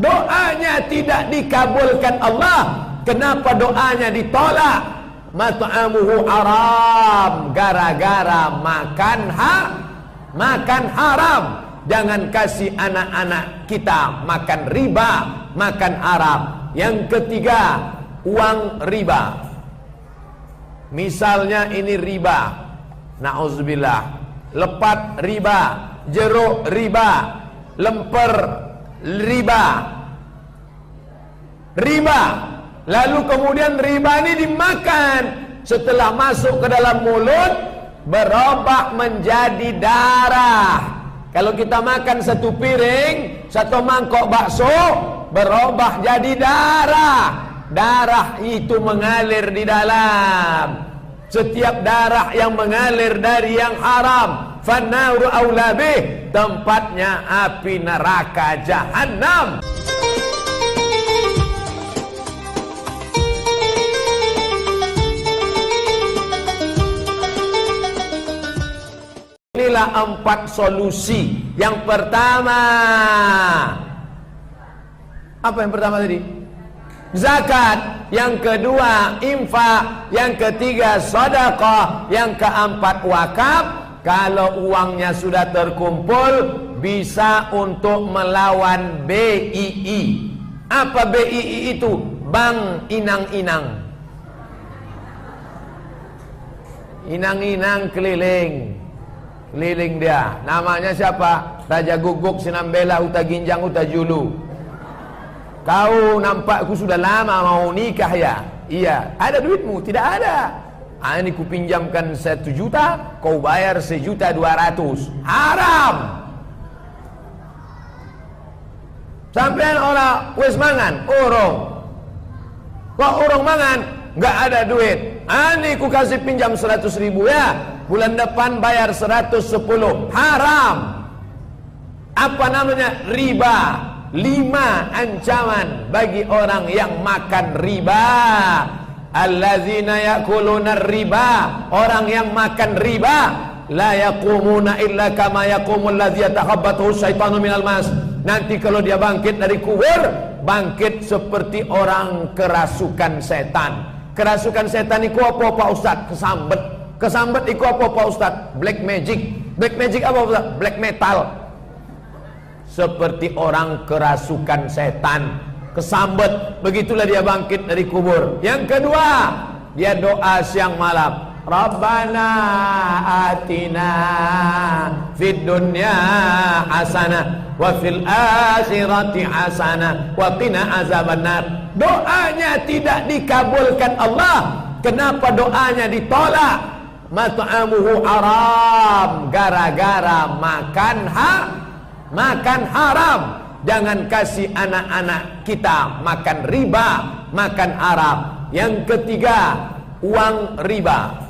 doanya tidak dikabulkan Allah. Kenapa doanya ditolak? Mat'amuhu haram, gara-gara makan haram. Jangan kasih anak-anak kita makan riba, makan haram. Yang ketiga, uang riba. Misalnya ini riba, na'udzubillah, lepat riba, jeruk riba, lemper riba, lalu kemudian riba ini dimakan. Setelah masuk ke dalam mulut, berubah menjadi darah. Kalau kita makan satu piring, satu mangkok bakso, berubah jadi darah. Darah itu mengalir di dalam. Setiap darah yang mengalir dari yang haram, fannaru aula bih, tempatnya api neraka jahanam. Inilah 4 solusi. Yang pertama, apa yang pertama tadi? Zakat. Yang kedua, infak. Yang ketiga, sedekah. Yang keempat, wakaf. Kalau uangnya sudah terkumpul, bisa untuk melawan BII. Apa BII itu? Bank Inang-Inang. Inang-Inang keliling dia. Namanya siapa? Raja Guguk, Sinambela, Uta Ginjang, Uta Julu. Kau nampakku sudah lama mau nikah ya? Iya. Ada duitmu? Tidak ada. Ini ku pinjamkan 1 juta, kau bayar 1.200.000. Haram. Sampean orang wis mangan, urung. Kok urung mangan? Nggak ada duit. Ini ku kasih pinjam 100.000 ya. Bulan depan bayar 110. Haram. Apa namanya? Riba. 5 ancaman bagi orang yang makan riba. Allazina yakuluna riba. Orang yang makan riba, la yaqumuna illa kama yaqumul ladzi yatakhabbathu syaitanu minal mas. Nanti kalau dia bangkit dari kubur, bangkit seperti orang kerasukan setan. Kerasukan setan itu apa Pak Ustaz? Kesambet. Kesambet itu apa Pak Ustaz? Black magic. Black magic apa Pak Ustaz? Black metal. Seperti orang kerasukan setan, kesambet. Begitulah dia bangkit dari kubur. Yang kedua, dia doa siang malam. Rabbana atina fid dunya hasanah wa fil akhirati hasanah wa qina azabannar. Doanya tidak dikabulkan Allah. Kenapa doanya ditolak? Mat'amuhu haram, gara-gara makan haram. Jangan kasih anak-anak kita makan riba, makan haram. Yang ketiga, uang riba.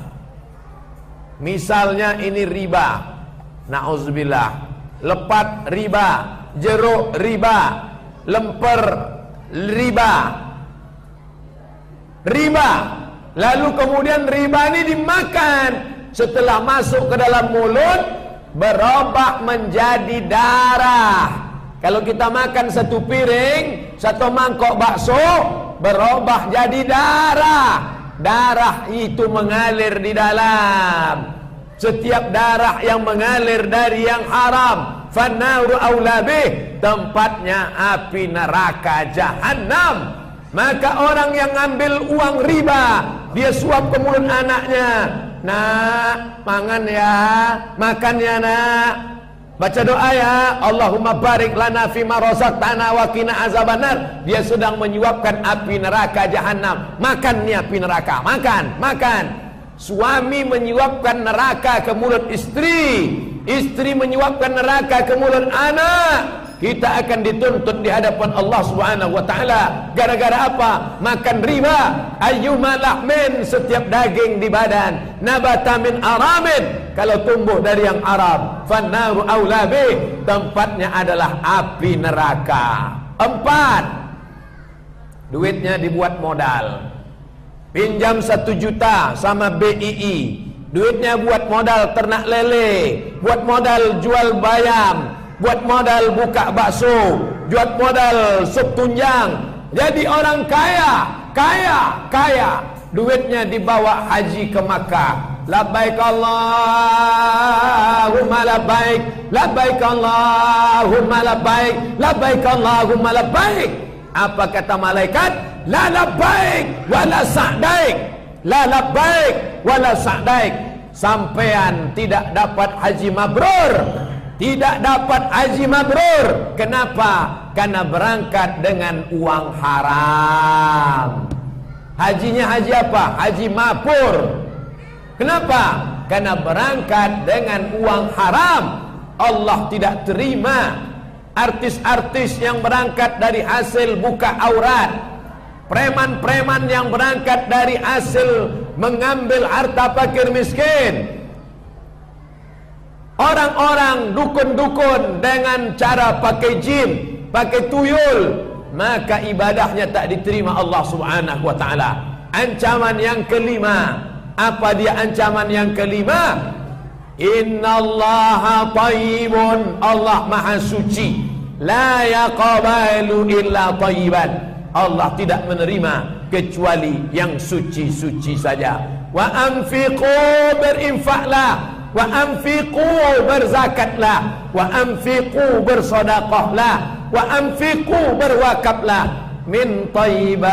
Misalnya ini riba, na'udzubillah, lepat riba, jeruk riba, lemper riba, lalu kemudian riba ini dimakan. Setelah masuk ke dalam mulut, berubah menjadi darah. Kalau kita makan satu piring, satu mangkok bakso, berubah jadi darah. Darah itu mengalir di dalam. Setiap darah yang mengalir dari yang haram, fannaru aula bih, tempatnya api neraka jahanam. Maka orang yang ngambil uang riba, dia suap ke mulut anaknya. Nak, mangan ya, makan ya nak. Baca doa ya, Allahumma barik lana fima razaqtana wa qina azabannar. Dia sedang menyuapkan api neraka jahanam. Makan nih api neraka, makan. Suami menyuapkan neraka ke mulut istri, istri menyuapkan neraka ke mulut anak. Kita akan dituntut di hadapan Allah Subhanahu wa taala. Gara-gara apa? Makan riba. Ayyuma lahmin, setiap daging di badan, nabata min aramin, kalau tumbuh dari yang Arab, fannaru aula bih, tempatnya adalah api neraka. 4, duitnya dibuat modal. Pinjam 1 juta sama BII, duitnya buat modal ternak lele, buat modal jual bayam, buat modal buka bakso, buat modal sup tunjang, jadi orang kaya, duitnya dibawa haji ke Makkah. Labbaik Allahumma labbaik, labbaik Allahumma labbaik, labbaik Allahumma labbaik. Apa kata malaikat? La labbaik wala sa'daik, la labbaik wala sa'daik. Sampean tidak dapat haji mabrur, tidak dapat haji mabrur. Kenapa? Karena berangkat dengan uang haram. Hajinya haji apa? Haji mapur. Kenapa? Karena berangkat dengan uang haram. Allah tidak terima artis-artis yang berangkat dari hasil buka aurat, preman-preman yang berangkat dari hasil mengambil harta fakir miskin, orang-orang dukun-dukun dengan cara pakai jin, pakai tuyul, maka ibadahnya tak diterima Allah Subhanahu wa taala. Ancaman yang kelima, apa dia ancaman yang kelima? Innallaha thayyibun, Allah maha suci, la yaqbalu illa thayyiban, Allah tidak menerima kecuali yang suci-suci saja. Wa anfiqu, berinfaklah, wa anfiqu, berzakatlah, wa anfiqu, bersedekahlah, wa anfiqu, berwakaflah, min thayyibat,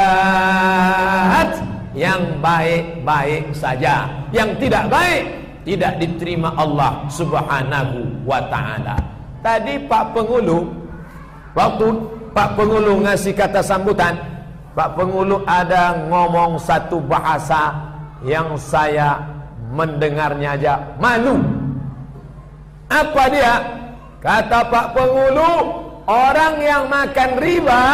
yang baik-baik saja, yang tidak baik tidak diterima Allah Subhanahu wa ta'ala. Tadi Pak Pengulu, waktu Pak Pengulu ngasih kata sambutan, Pak Pengulu ada ngomong satu bahasa yang saya mendengarnya aja malu. Apa dia? Kata Pak Pengulu, orang yang makan riba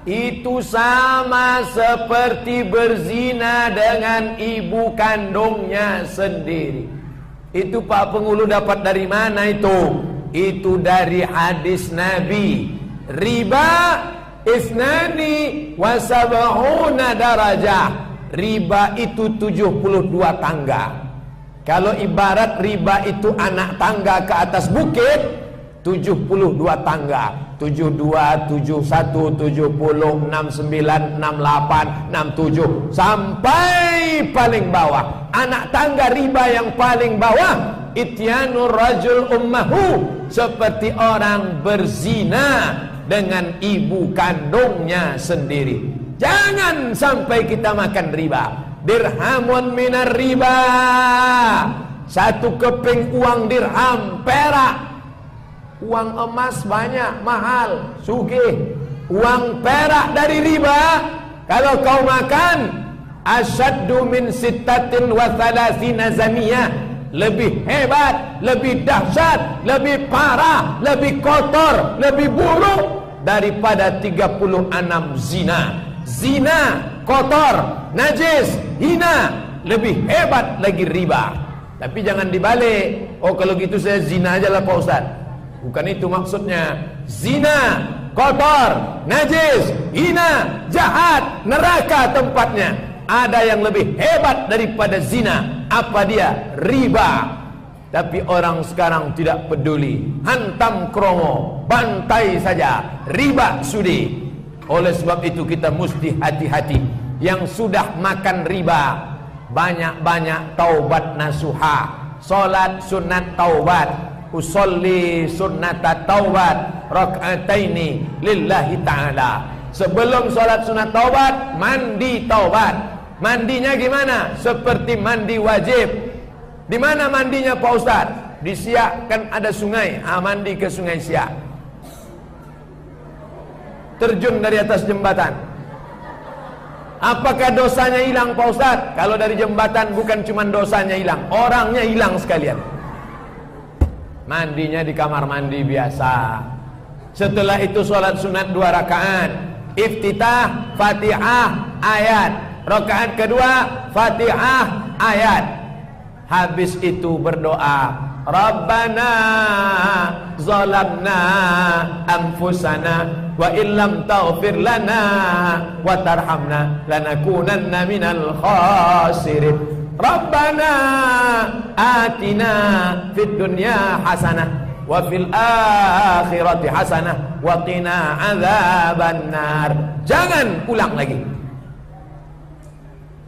itu sama seperti berzina dengan ibu kandungnya sendiri. Itu Pak Pengulu dapat dari mana itu? Itu dari hadis Nabi. Riba isnani wa sab'una darajah. Riba itu 72 tangga. Kalau ibarat riba itu anak tangga ke atas bukit, 72 tangga. 72, 71, 70, 69, 68, 67 sampai paling bawah. Anak tangga riba yang paling bawah, ityanur rajul ummahu, seperti orang berzina dengan ibu kandungnya sendiri. Jangan sampai kita makan riba. Dirhamun minar riba, satu keping uang dirham perak. Uang emas banyak, mahal, sugih. Uang perak dari riba, kalau kau makan, asyaddu min sittatin wa thalathina zamiyah, lebih hebat, lebih dahsyat, lebih parah, lebih kotor, lebih buruk daripada 36 zina. Zina, kotor, najis, hina, lebih hebat lagi riba. Tapi jangan dibalik. Oh kalau gitu saya zina aja lah Pak Ustaz. Bukan itu maksudnya. Zina, kotor, najis, hina, jahat, neraka tempatnya. Ada yang lebih hebat daripada zina. Apa dia? Riba. Tapi orang sekarang tidak peduli. Hantam kromo, bantai saja. Riba sudi. Oleh sebab itu kita mesti hati-hati. Yang sudah makan riba, banyak-banyak taubat nasuha. Salat sunat taubat. Usolli sunnata taubat rak'ataini lillahi ta'ala. Sebelum salat sunat taubat, mandi taubat. Mandinya gimana? Seperti mandi wajib. Di mana mandinya Pak Ustaz? Di Siak kan ada sungai. Mandi ke sungai Siak. Terjun dari atas jembatan. Apakah dosanya hilang Pak Ustaz? Kalau dari jembatan bukan cuma dosanya hilang, orangnya hilang sekalian. Mandinya di kamar mandi biasa. Setelah itu sholat sunat 2 rakaat. Iftitah, Fatihah, ayat. Rakaat kedua, Fatihah, ayat. Habis itu berdoa, Rabbana zalamna anfusana wa illam taghfir lana wa tarhamna lanakunanna minal khasirin. Rabbana atina fid dunya hasanah wa fil akhirati hasanah wa qina adzabannar. Jangan ulang lagi.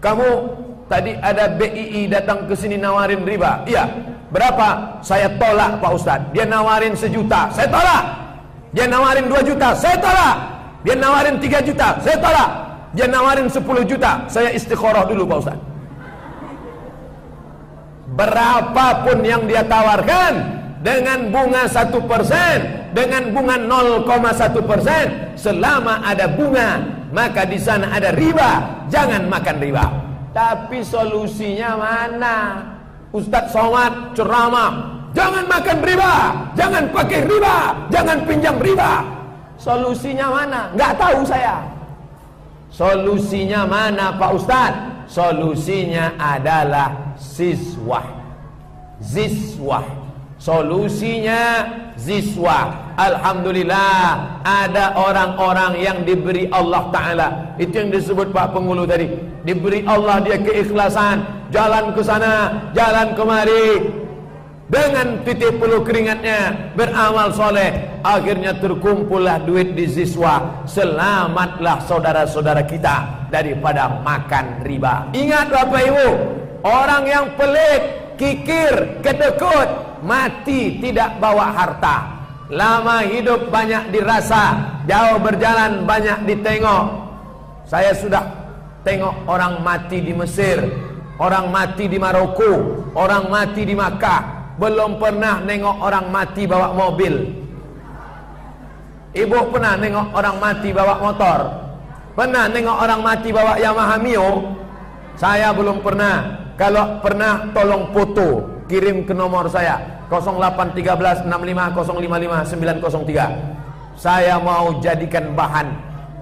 Kamu tadi ada BII datang ke sini nawarin riba. Iya. Berapa? Saya tolak Pak Ustadz. Dia nawarin 1 juta, saya tolak. Dia nawarin 2 juta, saya tolak. Dia nawarin 3 juta, saya tolak. Dia nawarin 10 juta, saya istikharah dulu Pak Ustadz. Berapapun yang dia tawarkan, dengan bunga 1%, dengan bunga 0,1%, selama ada bunga, maka di sana ada riba. Jangan makan riba. Tapi solusinya mana? Ustadz Somad ceramah, jangan makan riba, jangan pakai riba, jangan pinjam riba. Solusinya mana? Nggak tahu saya. Solusinya mana Pak Ustadz? Solusinya adalah ziswah. Solusinya ziswah. Alhamdulillah ada orang-orang yang diberi Allah Ta'ala. Itu yang disebut Pak Pengulu tadi. Diberi Allah dia keikhlasan, jalan ke sana, jalan kemari, dengan titik puluh keringatnya, beramal soleh. Akhirnya terkumpullah duit di ziswa. Selamatlah saudara-saudara kita daripada makan riba. Ingat Bapak Ibu, orang yang pelit, kikir, kedekut, mati tidak bawa harta. Lama hidup banyak dirasa, jauh berjalan banyak ditengok. Saya sudah tengok orang mati di Mesir, orang mati di Maroko, orang mati di Makkah. Belum pernah nengok orang mati bawa mobil. Ibu pernah nengok orang mati bawa motor? Pernah nengok orang mati bawa Yamaha Mio? Saya belum pernah. Kalau pernah tolong foto, kirim ke nomor saya 0813 65 055 903. Saya mau jadikan bahan.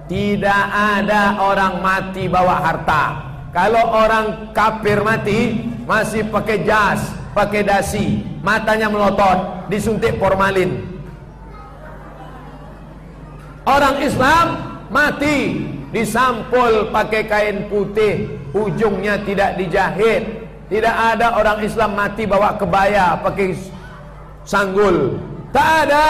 Tidak ada orang mati bawa harta. Kalau orang kafir mati masih pakai jas, pakai dasi, matanya melotot, disuntik formalin. Orang Islam mati disampul pakai kain putih, ujungnya tidak dijahit. Tidak ada orang Islam mati bawa kebaya, pakai sanggul. Tak ada.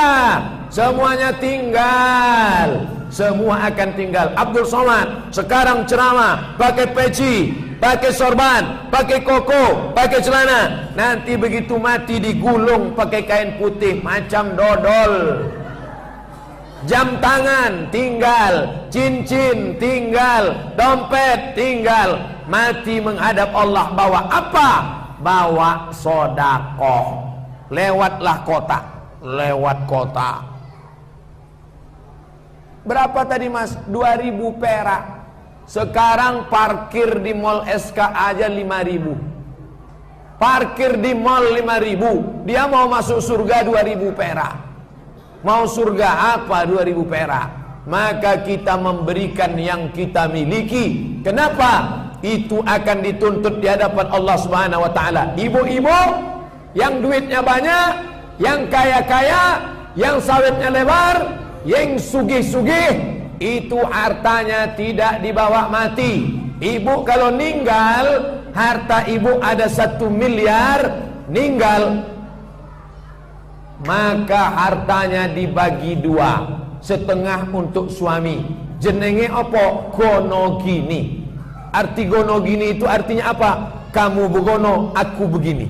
Semuanya tinggal. Semua akan tinggal. Abdul Somad sekarang ceramah pakai peci, pakai sorban, pakai koko, pakai celana. Nanti begitu mati digulung pakai kain putih macam dodol. Jam tangan tinggal, cincin tinggal, dompet tinggal. Mati menghadap Allah bawa apa? Bawa sodakoh. Lewatlah kotak, lewat kotak. Berapa tadi mas? 2000 perak. Sekarang parkir di mall SK aja 5000. Parkir di mall 5000. Dia mau masuk surga 2000 perak. Mau surga apa 2000 perak? Maka kita memberikan yang kita miliki. Kenapa? Itu akan dituntut di hadapan Allah Subhanahu wa taala. Ibu-ibu yang duitnya banyak, yang kaya-kaya, yang sawitnya lebar, yang sugih-sugih, itu hartanya tidak dibawa mati. Ibu kalau meninggal, harta ibu ada 1 miliar, meninggal, maka hartanya dibagi 2, setengah untuk suami. Jenenge apa? Gono gini. Arti gono gini itu artinya apa? Kamu begono, aku begini.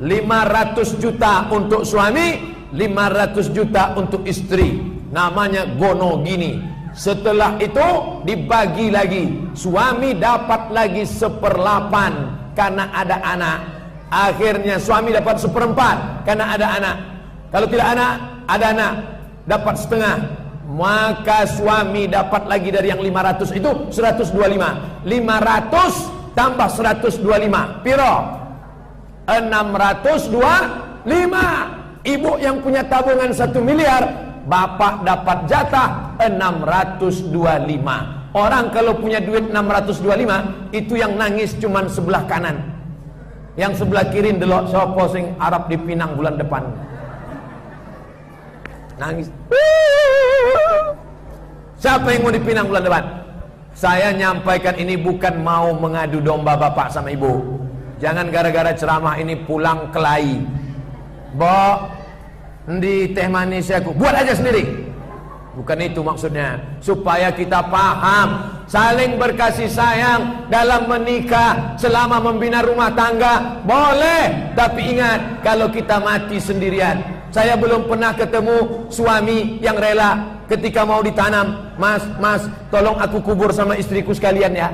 500 juta untuk suami, 500 juta untuk istri. Namanya gono gini. Setelah itu dibagi lagi. Suami dapat lagi 1/8 karena ada anak. Akhirnya suami dapat 1/4 karena ada anak. Kalau tidak ada anak, dapat setengah. Maka suami dapat lagi dari yang 500 itu 125. 500 tambah 125 piro? 625. Ibu yang punya tabungan 1 miliar, bapak dapat jatah 625. Orang kalau punya duit 625, itu yang nangis cuman sebelah kanan. Yang sebelah kiri delok sapa sing Arab dipinang bulan depan. Nangis. Siapa yang mau dipinang bulan depan? Saya nyampaikan ini bukan mau mengadu domba bapak sama ibu. Jangan gara-gara ceramah ini pulang kelahi. Mbok, di teh manis aku buat aja sendiri. Bukan itu maksudnya. Supaya kita paham saling berkasih sayang dalam menikah, selama membina rumah tangga boleh. Tapi ingat, kalau kita mati sendirian. Saya belum pernah ketemu suami yang rela ketika mau ditanam, Mas, tolong aku kubur sama istriku sekalian ya.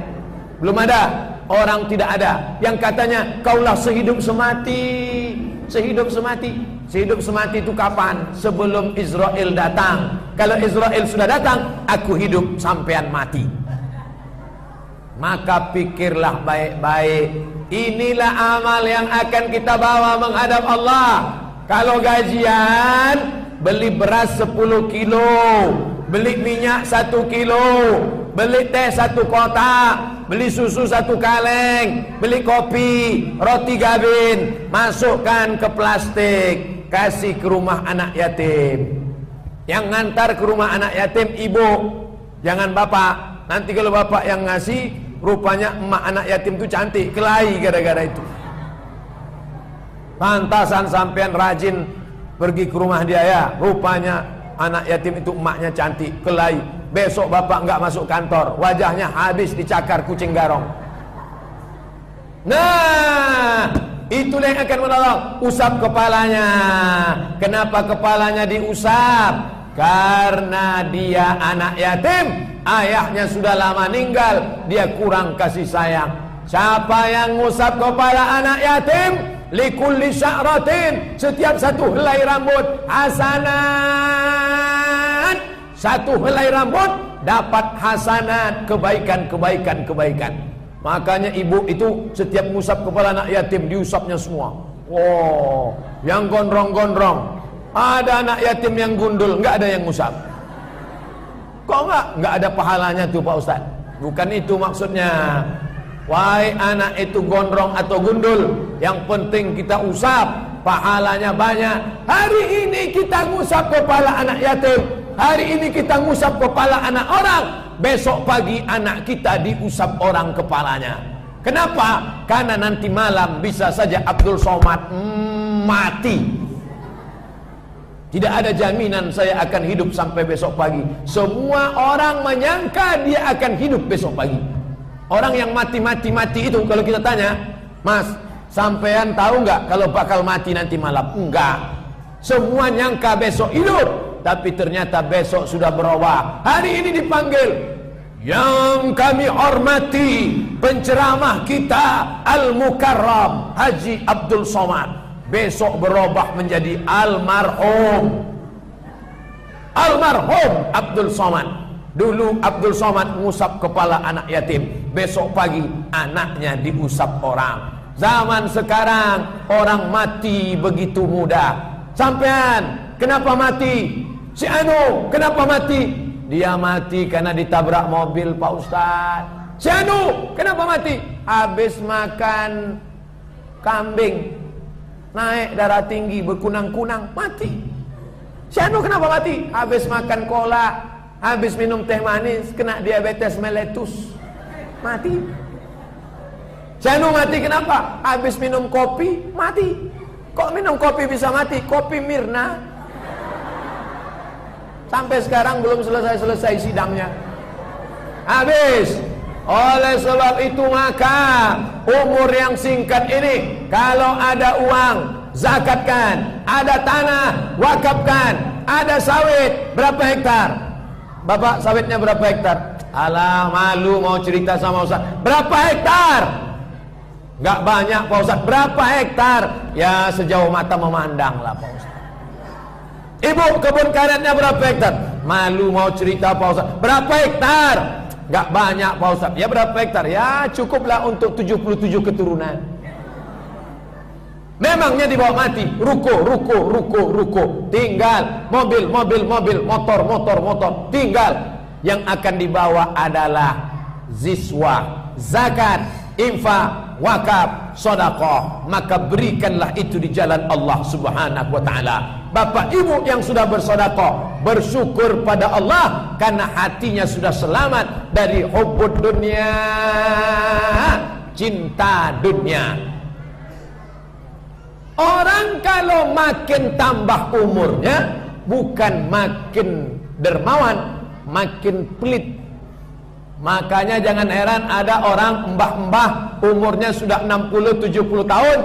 Belum ada. Orang tidak ada yang katanya kaulah sehidup semati. Sehidup semati. Sehidup semati itu kapan? Sebelum Israel datang. Kalau Israel sudah datang, aku hidup sampean mati. Maka pikirlah baik-baik. Inilah amal yang akan kita bawa menghadap Allah. Kalau gajian, beli beras 10 kilo, beli minyak 1 kilo, beli teh 1 kotak, beli susu 1 kaleng, beli kopi, roti gabin, masukkan ke plastik, kasih ke rumah anak yatim. Yang ngantar ke rumah anak yatim ibu, jangan bapak. Nanti kalau bapak yang ngasih, rupanya emak anak yatim itu cantik, kelahi gara-gara itu. Pantasan sampean rajin pergi ke rumah dia ya, rupanya anak yatim itu emaknya cantik, kelahi. Besok bapak nggak masuk kantor, wajahnya habis dicakar kucing garong. Nah, itulah yang akan menolong. Usap kepalanya. Kenapa kepalanya diusap? Karena dia anak yatim, ayahnya sudah lama meninggal, dia kurang kasih sayang. Siapa yang ngusap kepala anak yatim? Likulli sya'ratin, setiap satu helai rambut hasanat. Satu helai rambut dapat hasanat, kebaikan. Makanya ibu itu setiap ngusap kepala anak yatim diusapnya semua. Wow, yang gondrong-gondrong. Ada anak yatim yang gundul, nggak ada yang ngusap. Kok nggak ada pahalanya tuh Pak Ustaz? Bukan itu maksudnya. Wahai anak itu gondrong atau gundul, yang penting kita usap, pahalanya banyak. Hari ini kita ngusap kepala anak yatim, hari ini kita ngusap kepala anak orang, besok pagi anak kita diusap orang kepalanya. Kenapa? Karena nanti malam bisa saja Abdul Somad mati. Tidak ada jaminan saya akan hidup sampai besok pagi. Semua orang menyangka dia akan hidup besok pagi. Orang yang mati itu kalau kita tanya, Mas, sampean tahu nggak kalau bakal mati nanti malam? Enggak. Semua nyangka besok hidup, tapi ternyata besok sudah berubah. Hari ini dipanggil, yang kami hormati penceramah kita Al-Mukarram Haji Abdul Somad, besok berubah menjadi almarhum Abdul Somad. Dulu Abdul Somad ngusap kepala anak yatim, besok pagi anaknya diusap orang. Zaman sekarang orang mati begitu mudah. Sampean kenapa mati? Si Anu kenapa mati? Dia mati karena ditabrak mobil Pak Ustaz. Si Anu kenapa mati? Habis makan kambing, naik darah tinggi, berkunang-kunang, mati. Si Anu kenapa mati? Habis makan kolak, habis minum teh manis, kena diabetes meletus, mati. Janu mati kenapa? Habis minum kopi, mati. Kok minum kopi bisa mati? Kopi Mirna. Sampai sekarang belum selesai sidangnya. Habis. Oleh sebab itu maka umur yang singkat ini, kalau ada uang, zakatkan. Ada tanah, wakafkan. Ada sawit, berapa hektar? Bapak sawitnya berapa hektar? Alah, malu mau cerita sama Ustaz. Berapa hektar? Gak banyak Pak Ustaz. Berapa hektar? Ya sejauh mata memandang lah Pak Ustaz. Ibu kebun karetnya berapa hektar? Malu mau cerita Pak Ustaz. Berapa hektar? Gak banyak Pak Ustaz. Ya berapa hektar? Ya cukuplah untuk 77 keturunan. Memangnya dibawa mati, ruko, tinggal mobil, motor, tinggal. Yang akan dibawa adalah ziswa, zakat, infak, wakaf, sedekah. Maka berikanlah itu di jalan Allah Subhanahu wa taala. Bapak ibu yang sudah bersedekah, bersyukur pada Allah karena hatinya sudah selamat dari hubbud dunia, cinta dunia. Orang kalau makin tambah umurnya, bukan makin dermawan, makin pelit. Makanya jangan heran ada orang mbah-mbah umurnya sudah 60-70 tahun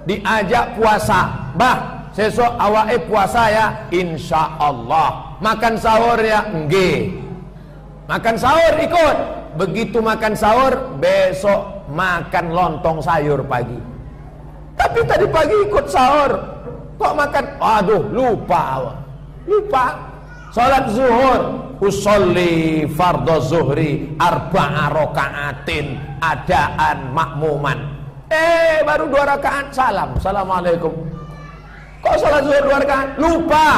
diajak puasa. Bah, sesok awake puasa ya, insya Allah. Makan sahur ya, nggih. Makan sahur ikut. Begitu makan sahur, besok makan lontong sayur pagi. Tapi tadi pagi ikut sahur, kok makan? Aduh, lupa. Salat zuhur, usolli fardhu zuhri arba'a raka'atin adaan makmuman. Baru 2 rakaat salam. Assalamualaikum. Kok salat zuhur 2 rakaat? Lupa.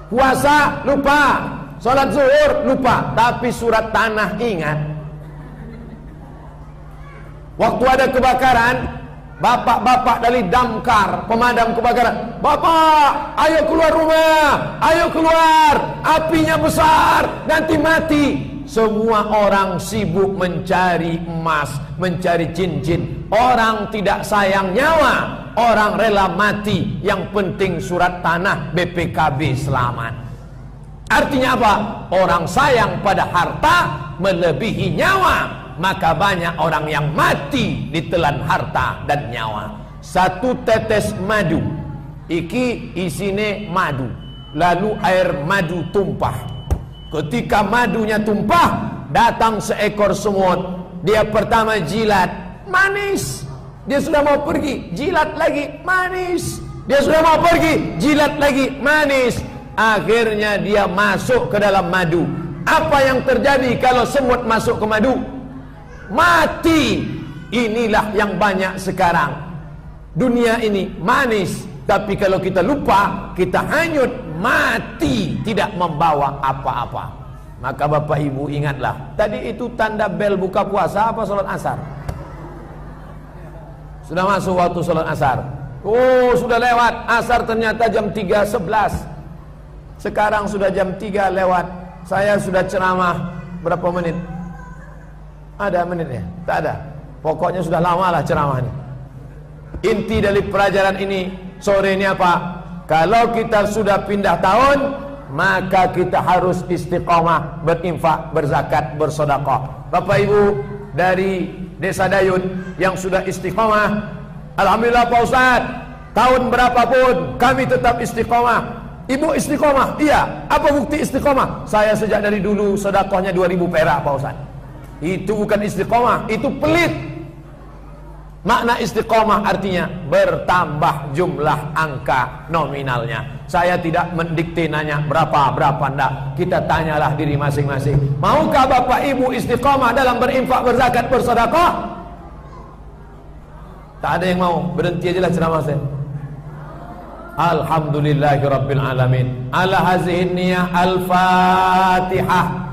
Puasa lupa. Salat zuhur lupa. Tapi surat tanah ingat. Waktu ada kebakaran, bapak-bapak dari damkar, pemadam kebakaran, bapak, ayo keluar rumah, ayo keluar, apinya besar, nanti mati. Semua orang sibuk mencari emas, mencari cincin. Orang tidak sayang nyawa, orang rela mati. Yang penting surat tanah BPKB selamat. Artinya apa? Orang sayang pada harta melebihi nyawa. Maka banyak orang yang mati ditelan harta dan nyawa. 1 tetes madu, iki isine madu, lalu air madu tumpah. Ketika madunya tumpah, datang seekor semut. Dia pertama jilat, manis. Dia sudah mau pergi, jilat lagi, manis. Dia sudah mau pergi, jilat lagi, manis. Akhirnya dia masuk ke dalam madu. Apa yang terjadi kalau semut masuk ke madu? Mati. Inilah yang banyak sekarang. Dunia ini manis, tapi kalau kita lupa, kita hanyut, mati, tidak membawa apa-apa. Maka Bapak Ibu ingatlah, tadi itu tanda bel buka puasa apa sholat asar? Sudah masuk waktu sholat asar. Oh, sudah lewat asar, ternyata jam 3.11. Sekarang sudah jam 3 lewat. Saya sudah ceramah berapa menit? Ada menitnya? Tak ada. Pokoknya sudah lama lah ceramahnya. Inti dari pelajaran ini sore ini apa? Kalau kita sudah pindah tahun, maka kita harus istiqomah, berinfak, berzakat, bersedekah. Bapak Ibu dari Desa Dayun yang sudah istiqomah, alhamdulillah Pak Ustadz, tahun berapapun kami tetap istiqomah. Ibu istiqomah? Iya. Apa bukti istiqomah? Saya sejak dari dulu sedekahnya 2.000 perak Pak Ustadz. Itu bukan istiqomah, itu pelit. Makna istiqomah artinya bertambah jumlah angka nominalnya. Saya tidak mendikte nanya berapa enggak. Kita tanyalah diri masing-masing. Maukah Bapak Ibu istiqomah dalam berinfak, berzakat, bersedekah? Tak ada yang mau. Berhenti aja lah ceramah saya. Alhamdulillahirabbil alamin. Ala hazihi niyah al-Fatihah.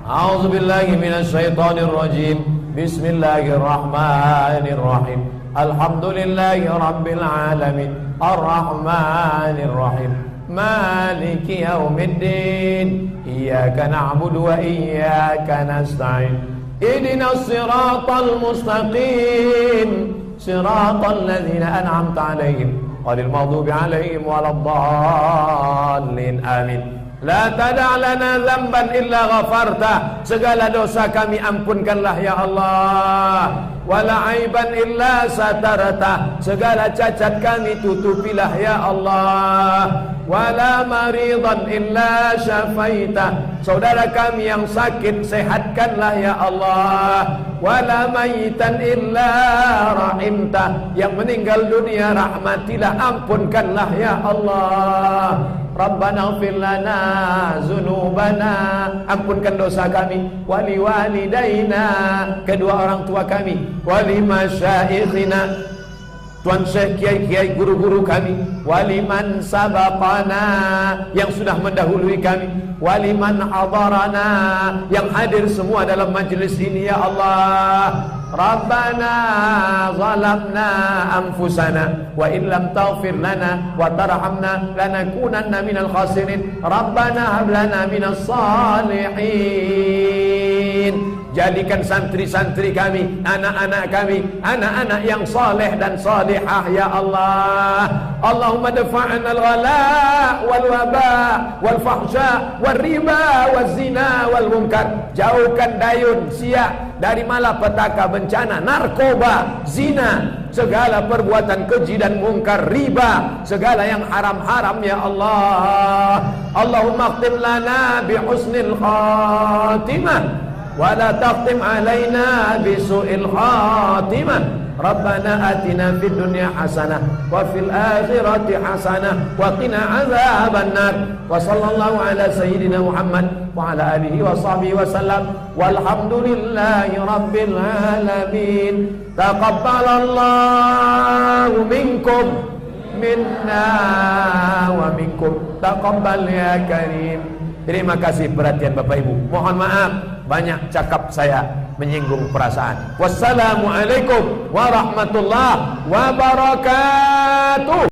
A'udzu billahi minasy syaithanir rajim. Bismillahirrahmanirrahim. Alhamdulillahi rabbil alamin. Arrahmanir rahim. Maliki yaumiddin. Iyyaka na'budu wa iyyaka nasta'in. Ihdinas siratal mustaqim. Siratal ladzina an'amta 'alaihim ghairil maghdubi 'alaihim waladdallin. Amin. La tada' lana dzamban illa ghafarta. Segala dosa kami ampunkanlah ya Allah. Wala aiban illa satarta. Segala cacat kami tutupilah ya Allah. Wala maridan illa syafaita. Saudara kami yang sakit sehatkanlah ya Allah. Wala mayitan illa rahimta. Yang meninggal dunia rahmatilah, ampunkanlah ya Allah. Rabbana ighfir lana dzunubana. Ampunkan dosa kami. Wali walidaina, kedua orang tua kami. Wali masyaikhina, tuan syekh, kiai-kiai, guru-guru kami. Waliman sabaqana, yang sudah mendahului kami. Waliman hadarana, yang hadir semua dalam majlis ini ya Allah. Rabbana zalamna anfusana wa in lam taghfir lana wa tarhamna lanakunanna minal khasirin. Rabbana hab lana minas salihin. Jadikan santri-santri kami, anak-anak kami, anak-anak yang saleh dan salihah ya Allah. Allahumma dafa'na al-ghala wal waba wal fahsya wal riba wal zina wal munkar. Jauhkan dayun siak dari malapetaka, bencana, narkoba, zina, segala perbuatan keji dan mungkar, riba, segala yang haram-haram ya Allah. Allahumma khtim lana bi husnil khatimah wa la taqtim alaina bisu'il khatimah. Rabbana atina fid dunya hasanah wa fil akhirati hasanah wa qina adzabannar. Wa sallallahu ala sayyidina Muhammad wa ala alihi wa sahbihi wa sallam. Walhamdulillahi rabbil alamin. Taqabbalallahu minkum minna wa minkum. Taqabbal ya karim. Terima kasih perhatian Bapak Ibu. Mohon maaf banyak cakap saya menyinggung perasaan. Wassalamualaikum warahmatullahi wabarakatuh.